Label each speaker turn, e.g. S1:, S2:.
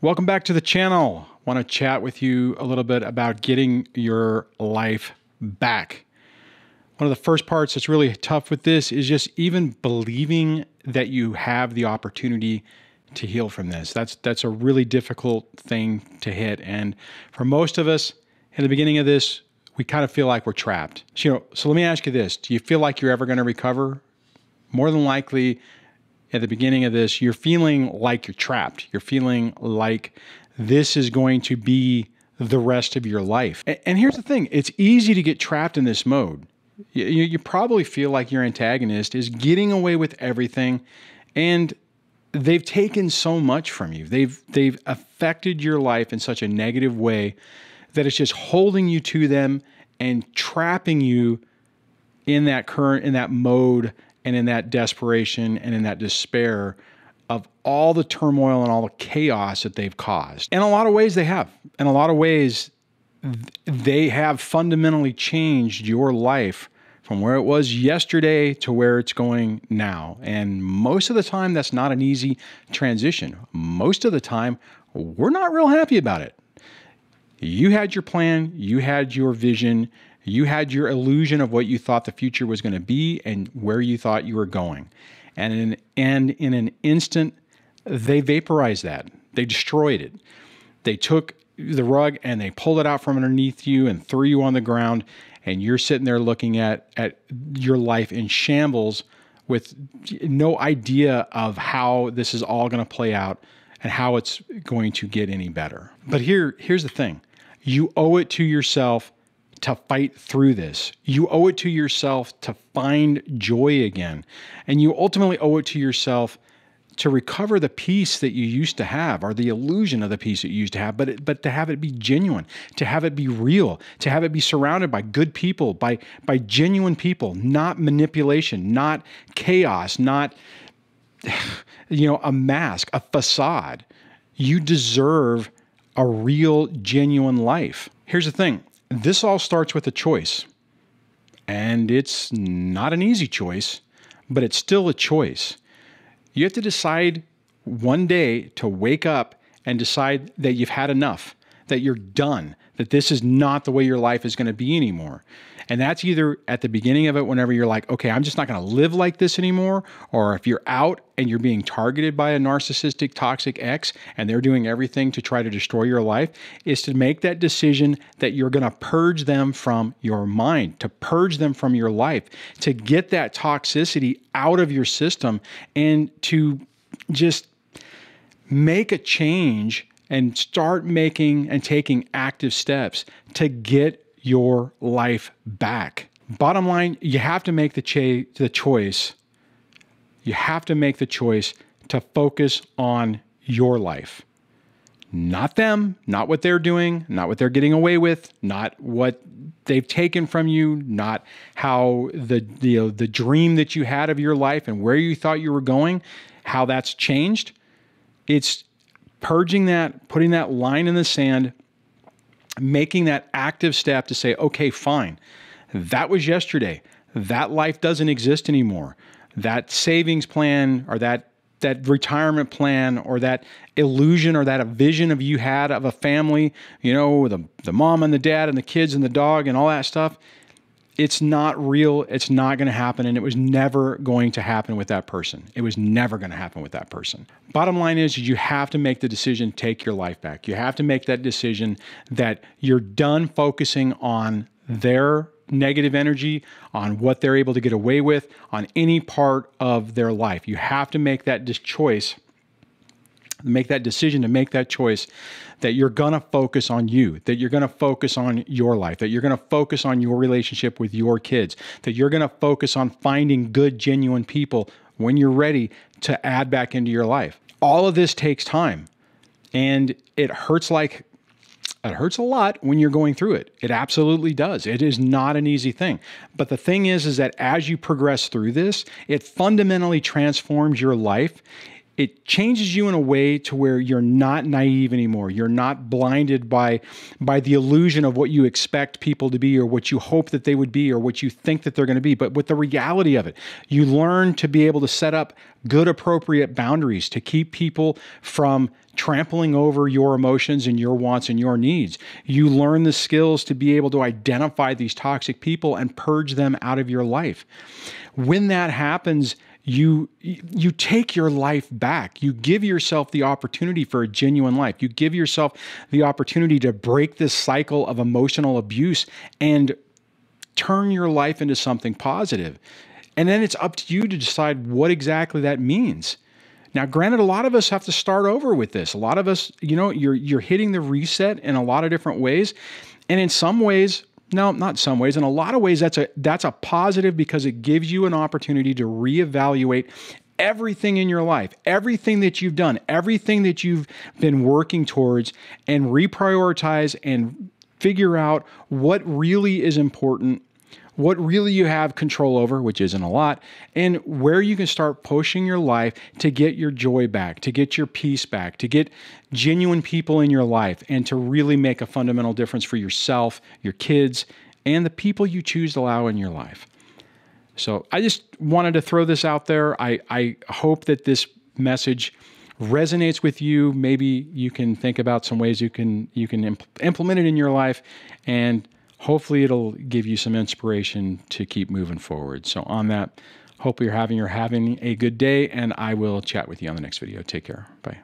S1: Welcome back to the channel. I want to chat with you a little bit about getting your life back. One of the first parts that's really tough with this is just even believing that you have the opportunity to heal from this. That's a really difficult thing to hit. And for most of us, in the beginning of this, we kind of feel like we're trapped. So let me ask you this. Do you feel like you're ever going to recover? More than likely, at the beginning of this, you're feeling like you're trapped. You're feeling like this is going to be the rest of your life. And here's the thing. It's easy to get trapped in this mode. You probably feel like your antagonist is getting away with everything, and they've taken so much from you. They've affected your life in such a negative way that it's just holding you to them and trapping you in that mode and in that desperation and in that despair of all the turmoil and all the chaos that they've caused. In a lot of ways they have. In a lot of ways, they have fundamentally changed your life from where it was yesterday to where it's going now. And most of the time, that's not an easy transition. Most of the time, we're not real happy about it. You had your plan, you had your vision, you had your illusion of what you thought the future was going to be and where you thought you were going. And in an instant, they vaporized that. They destroyed it. They took the rug and they pulled it out from underneath you and threw you on the ground. And you're sitting there looking at your life in shambles with no idea of how this is all going to play out and how it's going to get any better. But here's the thing. You owe it to yourself to fight through this. You owe it to yourself to find joy again. And you ultimately owe it to yourself to recover the peace that you used to have, or the illusion of the peace that you used to have, but to have it be genuine, to have it be real, to have it be surrounded by good people, by genuine people, not manipulation, not chaos, not a mask, a facade. You deserve a real, genuine life. Here's the thing. This all starts with a choice. And it's not an easy choice, but it's still a choice. You have to decide one day to wake up and decide that you've had enough, that you're done, that this is not the way your life is going to be anymore. And that's either at the beginning of it, whenever you're like, okay, I'm just not going to live like this anymore. Or if you're out and you're being targeted by a narcissistic, toxic ex, and they're doing everything to try to destroy your life, is to make that decision that you're going to purge them from your mind, to purge them from your life, to get that toxicity out of your system, and to just make a change and start making and taking active steps to get your life back. Bottom line, you have to make the choice. You have to make the choice to focus on your life. Not them, not what they're doing, not what they're getting away with, not what they've taken from you, not how the dream that you had of your life and where you thought you were going, how that's changed. It's purging that, putting that line in the sand, making that active step to say, okay, fine, that was yesterday. That life doesn't exist anymore. That savings plan or that retirement plan or that illusion or that a vision of you had of a family, the mom and the dad and the kids and the dog and all that stuff, it's not real. It's not going to happen. And it was never going to happen with that person. It was never going to happen with that person. Bottom line is you have to make the decision to take your life back. You have to make that decision that you're done focusing on their negative energy, on what they're able to get away with, on any part of their life. You have to make that choice, make that decision to make that choice that you're going to focus on you, that you're going to focus on your life, that you're going to focus on your relationship with your kids, that you're going to focus on finding good, genuine people when you're ready to add back into your life. All of this takes time, and it hurts a lot when you're going through it. It absolutely does. It is not an easy thing. But the thing is that as you progress through this, it fundamentally transforms your life. It changes you in a way to where you're not naive anymore. You're not blinded by the illusion of what you expect people to be or what you hope that they would be or what you think that they're going to be. But with the reality of it, you learn to be able to set up good, appropriate boundaries to keep people from trampling over your emotions and your wants and your needs. You learn the skills to be able to identify these toxic people and purge them out of your life. When that happens, you take your life back. You give yourself the opportunity for a genuine life. You give yourself the opportunity to break this cycle of emotional abuse and turn your life into something positive. And then it's up to you to decide what exactly that means. Now, granted, a lot of us have to start over with this. A lot of us, you're hitting the reset in a lot of different ways. And in some ways, no, not some ways, in a lot of ways, that's a positive, because it gives you an opportunity to reevaluate everything in your life, everything that you've done, everything that you've been working towards, and reprioritize and figure out what really is important, what really you have control over, which isn't a lot, and where you can start pushing your life to get your joy back, to get your peace back, to get genuine people in your life, and to really make a fundamental difference for yourself, your kids, and the people you choose to allow in your life. So I just wanted to throw this out there. I hope that this message resonates with you. Maybe you can think about some ways you can implement it in your life, and hopefully it'll give you some inspiration to keep moving forward. So on that, hope you're having a good day, and I will chat with you on the next video. Take care. Bye.